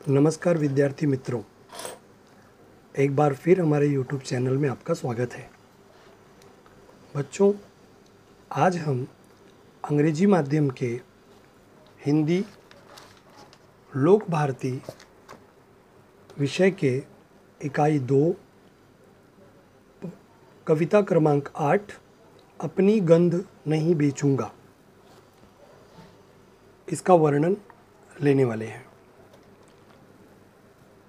नमस्कार विद्यार्थी मित्रों, एक बार फिर हमारे YouTube चैनल में आपका स्वागत है। बच्चों, आज हम अंग्रेजी माध्यम के हिंदी लोक भारती विषय के इकाई 2 कविता क्रमांक 8 अपनी गंध नहीं बेचूंगा इसका वर्णन लेने वाले हैं।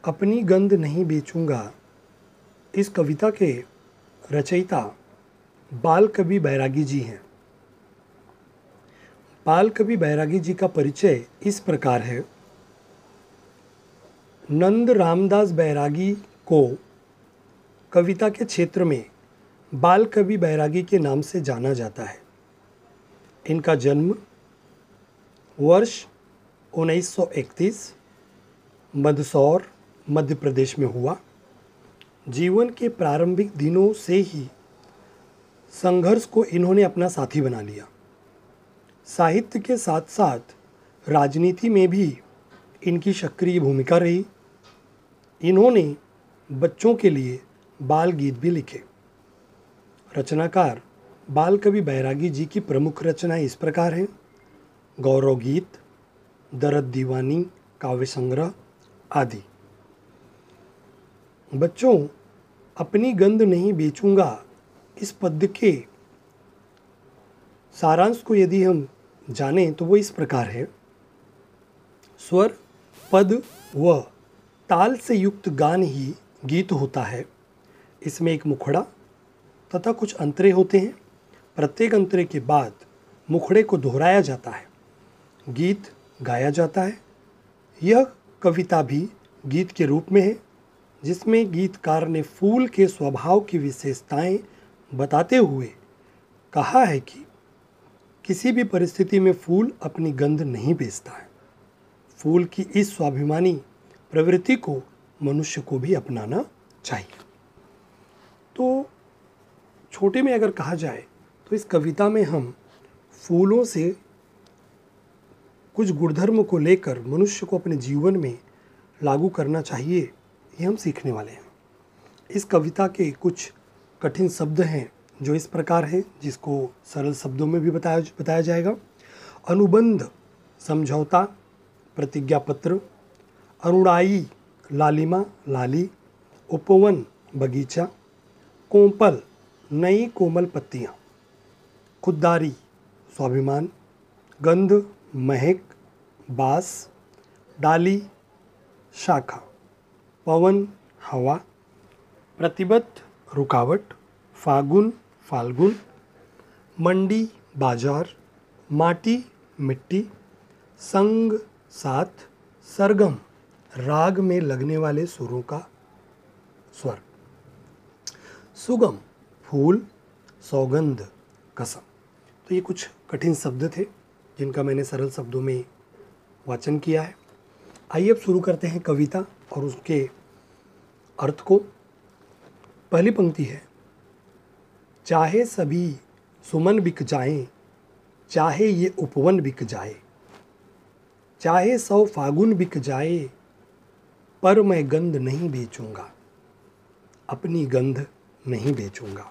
अपनी गंध नहीं बेचूंगा इस कविता के रचयिता बाल कवि बैरागी जी हैं। बाल कवि बैरागी जी का परिचय इस प्रकार है। नंद रामदास बैरागी को कविता के क्षेत्र में बाल कवि बैरागी के नाम से जाना जाता है। इनका जन्म वर्ष 1931 मंदसौर मध्य प्रदेश में हुआ। जीवन के प्रारंभिक दिनों से ही संघर्ष को इन्होंने अपना साथी बना लिया। साहित्य के साथ साथ राजनीति में भी इनकी सक्रिय भूमिका रही। इन्होंने बच्चों के लिए बाल गीत भी लिखे। रचनाकार बाल कवि बैरागी जी की प्रमुख रचनाएं इस प्रकार हैं: गौरव गीत, दर्द दीवानी, काव्य संग्रह आदि। बच्चों, अपनी गंध नहीं बेचूंगा इस पद्य के सारांश को यदि हम जानें तो वो इस प्रकार है। स्वर, पद व ताल से युक्त गान ही गीत होता है। इसमें एक मुखड़ा तथा कुछ अंतरे होते हैं। प्रत्येक अंतरे के बाद मुखड़े को दोहराया जाता है, गीत गाया जाता है। यह कविता भी गीत के रूप में है, जिसमें गीतकार ने फूल के स्वभाव की विशेषताएं बताते हुए कहा है कि किसी भी परिस्थिति में फूल अपनी गंध नहीं बेचता है। फूल की इस स्वाभिमानी प्रवृत्ति को मनुष्य को भी अपनाना चाहिए। तो छोटे में अगर कहा जाए तो इस कविता में हम फूलों से कुछ गुणधर्म को लेकर मनुष्य को अपने जीवन में लागू करना चाहिए, ये हम सीखने वाले हैं। इस कविता के कुछ कठिन शब्द हैं जो इस प्रकार हैं, जिसको सरल शब्दों में भी बताया जाएगा। अनुबंध, समझौता, प्रतिज्ञा पत्र, अरुणाई, लालिमा, लाली, उपवन, बगीचा, कोंपल, नई कोमल पत्तियाँ, खुददारी, स्वाभिमान, गंध, महक, बास, डाली, शाखा, पवन, हवा, प्रतिबद्ध, रुकावट, फागुन, फाल्गुन, मंडी, बाजार, माटी, मिट्टी, संग, साथ, सरगम, राग में लगने वाले सुरों का स्वर, सुगम, फूल, सौगंध, कसम। तो ये कुछ कठिन शब्द थे जिनका मैंने सरल शब्दों में वाचन किया है। आइए अब शुरू करते हैं कविता और उसके अर्थ को। पहली पंक्ति है: चाहे सभी सुमन बिक जाएं, चाहे ये उपवन बिक जाए, चाहे 100 फागुन बिक जाए, पर मैं गंध नहीं बेचूंगा, अपनी गंध नहीं बेचूंगा।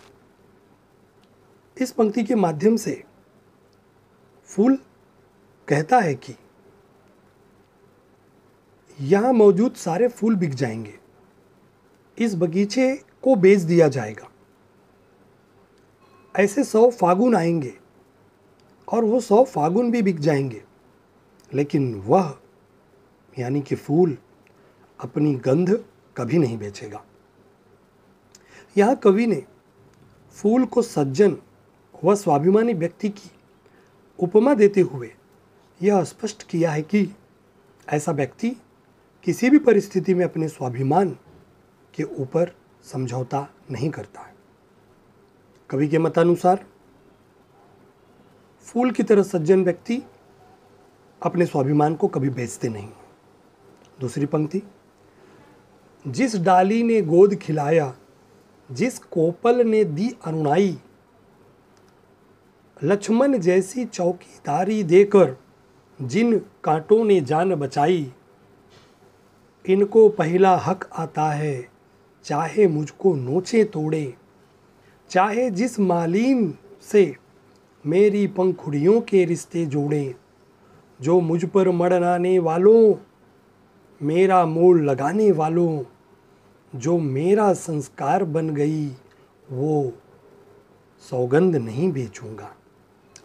इस पंक्ति के माध्यम से फूल कहता है कि यहाँ मौजूद सारे फूल बिक जाएंगे, इस बगीचे को बेच दिया जाएगा। ऐसे 100 फागुन आएंगे और वो 100 फागुन भी बिक जाएंगे, लेकिन वह यानी कि फूल अपनी गंध कभी नहीं बेचेगा। यहाँ कवि ने फूल को सज्जन व स्वाभिमानी व्यक्ति की उपमा देते हुए यह स्पष्ट किया है कि ऐसा व्यक्ति किसी भी परिस्थिति में अपने स्वाभिमान के ऊपर समझौता नहीं करता है। कवि के मतानुसार फूल की तरह सज्जन व्यक्ति अपने स्वाभिमान को कभी बेचते नहीं। दूसरी पंक्ति: जिस डाली ने गोद खिलाया, जिस कोपल ने दी अनुनाई, लक्ष्मण जैसी चौकीदारी देकर जिन कांटों ने जान बचाई, इनको पहला हक आता है, चाहे मुझको नोचे तोड़े, चाहे जिस मालीन से मेरी पंखुड़ियों के रिश्ते जोड़े। जो मुझ पर मड़नाने वालों, मेरा मोल लगाने वालों, जो मेरा संस्कार बन गई, वो सौगंध नहीं बेचूंगा,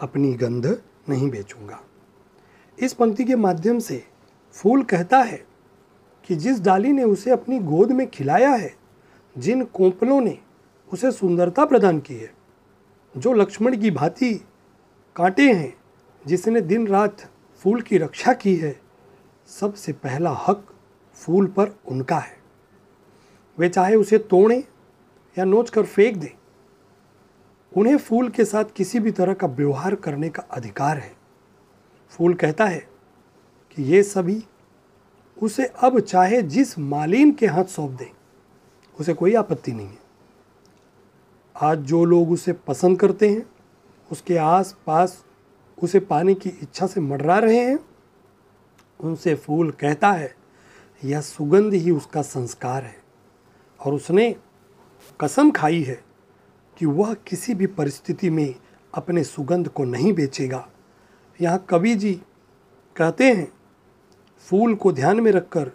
अपनी गंध नहीं बेचूंगा। इस पंक्ति के माध्यम से फूल कहता है कि जिस डाली ने उसे अपनी गोद में खिलाया है, जिन कोंपलों ने उसे सुंदरता प्रदान की है, जो लक्ष्मण की भांति कांटे हैं, जिसने दिन रात फूल की रक्षा की है, सबसे पहला हक फूल पर उनका है। वे चाहे उसे तोड़ें या नोच कर फेंक दें, उन्हें फूल के साथ किसी भी तरह का व्यवहार करने का अधिकार है। फूल कहता है कि ये सभी उसे अब चाहे जिस मालीन के हाथ सौंप दें, उसे कोई आपत्ति नहीं है। आज जो लोग उसे पसंद करते हैं, उसके आस पास उसे पाने की इच्छा से मडरा रहे हैं, उनसे फूल कहता है यह सुगंध ही उसका संस्कार है, और उसने कसम खाई है कि वह किसी भी परिस्थिति में अपने सुगंध को नहीं बेचेगा। यहाँ कवि जी कहते हैं, फूल को ध्यान में रखकर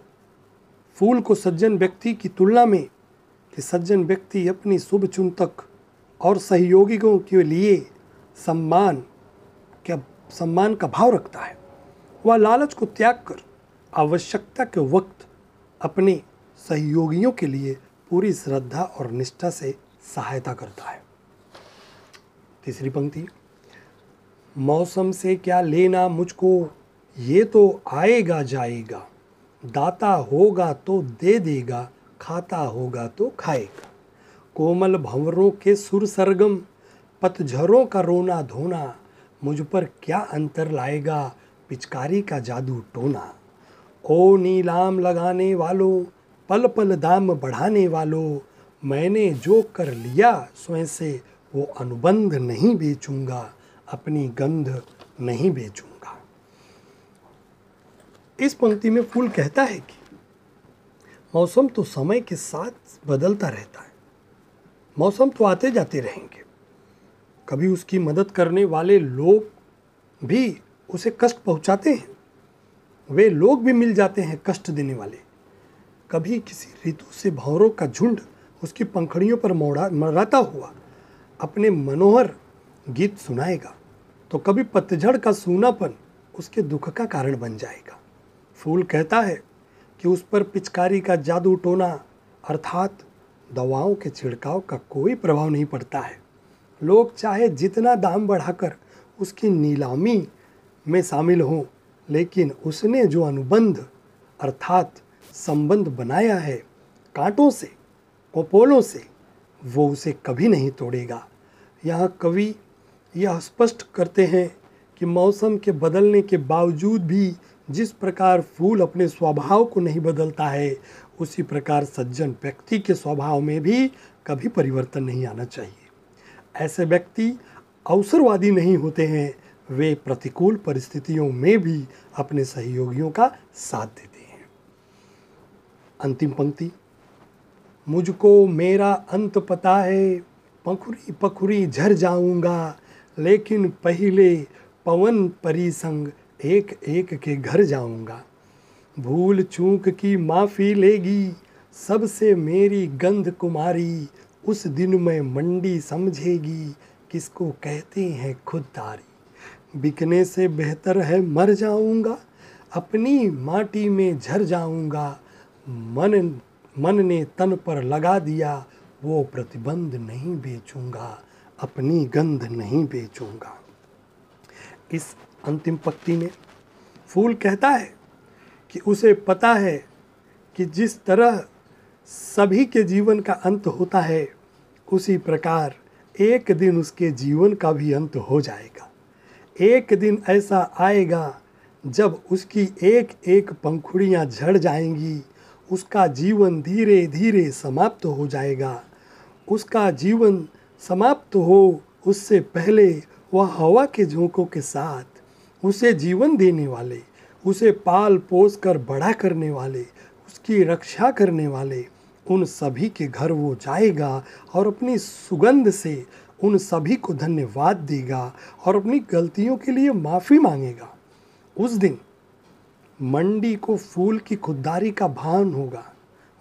फूल को सज्जन व्यक्ति की तुलना में, कि सज्जन व्यक्ति अपनी शुभ चिंतक और सहयोगियों के लिए सम्मान का भाव रखता है। वह लालच को त्याग कर आवश्यकता के वक्त अपने सहयोगियों के लिए पूरी श्रद्धा और निष्ठा से सहायता करता है। तीसरी पंक्ति, मौसम से क्या लेना मुझको, ये तो आएगा जाएगा, दाता होगा तो दे देगा, खाता होगा तो खाएगा। कोमल भंवरों के सुर सरगम, पतझरों का रोना धोना, मुझ पर क्या अंतर लाएगा, पिचकारी का जादू टोना। ओ नीलाम लगाने वालों, पल पल दाम बढ़ाने वालों, मैंने जो कर लिया स्वयं से, वो अनुबंध नहीं बेचूंगा, अपनी गंध नहीं बेचूंगा। इस पंक्ति में फूल कहता है कि मौसम तो समय के साथ बदलता रहता है, मौसम तो आते जाते रहेंगे। कभी उसकी मदद करने वाले लोग भी उसे कष्ट पहुंचाते हैं, वे लोग भी मिल जाते हैं कष्ट देने वाले। कभी किसी ऋतु से भंवरों का झुंड उसकी पंखड़ियों पर मड़राता हुआ अपने मनोहर गीत सुनाएगा, तो कभी पतझड़ का सूनापन उसके दुख का कारण बन जाएगा। फूल कहता है कि उस पर पिचकारी का जादू टोना, अर्थात दवाओं के छिड़काव का कोई प्रभाव नहीं पड़ता है। लोग चाहे जितना दाम बढ़ाकर उसकी नीलामी में शामिल हों, लेकिन उसने जो अनुबंध अर्थात संबंध बनाया है कांटों से, कोपोलों से, वो उसे कभी नहीं तोड़ेगा। यहाँ कवि यह स्पष्ट करते हैं कि मौसम के बदलने के बावजूद भी जिस प्रकार फूल अपने स्वभाव को नहीं बदलता है, उसी प्रकार सज्जन व्यक्ति के स्वभाव में भी कभी परिवर्तन नहीं आना चाहिए। ऐसे व्यक्ति अवसरवादी नहीं होते हैं, वे प्रतिकूल परिस्थितियों में भी अपने सहयोगियों का साथ देते हैं। अंतिम पंक्ति, मुझको मेरा अंत पता है, पखुरी पखुरी झर जाऊंगा, लेकिन पहले पवन परी संग एक एक के घर जाऊंगा। भूल चूक की माफ़ी लेगी, सबसे मेरी गंध कुमारी, उस दिन में मंडी समझेगी, किसको कहते हैं खुददारी। बिकने से बेहतर है मर जाऊंगा, अपनी माटी में झर जाऊंगा। मन ने तन पर लगा दिया, वो प्रतिबंध नहीं बेचूंगा, अपनी गंध नहीं बेचूंगा। इस अंतिम पंक्ति में फूल कहता है कि उसे पता है कि जिस तरह सभी के जीवन का अंत होता है, उसी प्रकार एक दिन उसके जीवन का भी अंत हो जाएगा। एक दिन ऐसा आएगा जब उसकी एक एक पंखुड़ियाँ झड़ जाएंगी, उसका जीवन धीरे धीरे समाप्त हो जाएगा। उसका जीवन समाप्त हो उससे पहले वह हवा के झोंकों के साथ उसे जीवन देने वाले, उसे पाल पोस कर बड़ा करने वाले, उसकी रक्षा करने वाले उन सभी के घर वो जाएगा और अपनी सुगंध से उन सभी को धन्यवाद देगा और अपनी गलतियों के लिए माफ़ी मांगेगा। उस दिन मंडी को फूल की खुददारी का भान होगा।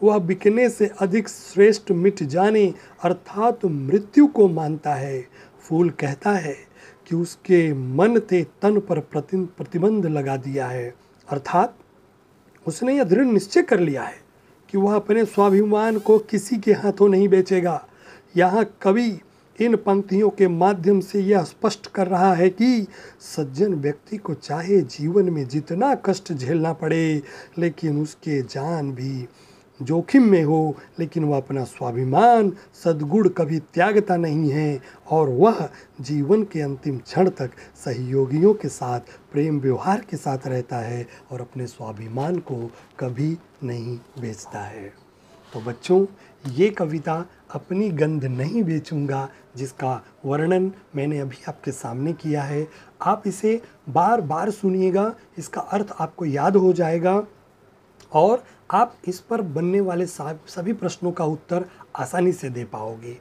वह बिकने से अधिक श्रेष्ठ मिट जाने अर्थात मृत्यु को मानता है। फूल कहता है कि उसके मन ते तन पर प्रतिबंध लगा दिया है, अर्थात उसने यह दृढ़ निश्चय कर लिया है कि वह अपने स्वाभिमान को किसी के हाथों नहीं बेचेगा। यहाँ कवि इन पंक्तियों के माध्यम से यह स्पष्ट कर रहा है कि सज्जन व्यक्ति को चाहे जीवन में जितना कष्ट झेलना पड़े, लेकिन उसके जान भी जोखिम में हो, लेकिन वह अपना स्वाभिमान सद्गुण कभी त्यागता नहीं है और वह जीवन के अंतिम क्षण तक सहयोगियों के साथ प्रेम व्यवहार के साथ रहता है और अपने स्वाभिमान को कभी नहीं बेचता है। तो बच्चों, ये कविता अपनी गंध नहीं बेचूंगा जिसका वर्णन मैंने अभी आपके सामने किया है, आप इसे बार बार सुनिएगा, इसका अर्थ आपको याद हो जाएगा और आप इस पर बनने वाले सभी प्रश्नों का उत्तर आसानी से दे पाओगे।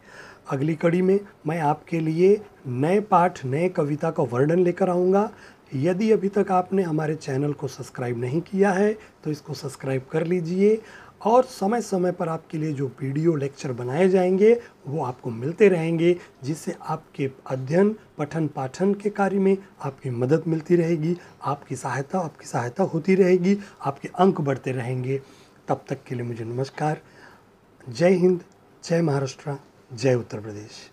अगली कड़ी में मैं आपके लिए नए पाठ, नए कविता का वर्णन लेकर आऊँगा। यदि अभी तक आपने हमारे चैनल को सब्सक्राइब नहीं किया है तो इसको सब्सक्राइब कर लीजिए और समय समय पर आपके लिए जो वीडियो लेक्चर बनाए जाएंगे वो आपको मिलते रहेंगे, जिससे आपके अध्ययन, पठन पाठन के कार्य में आपकी मदद मिलती रहेगी, आपकी सहायता होती रहेगी, आपके अंक बढ़ते रहेंगे। तब तक के लिए मुझे नमस्कार। जय हिंद, जय महाराष्ट्र, जय उत्तर प्रदेश।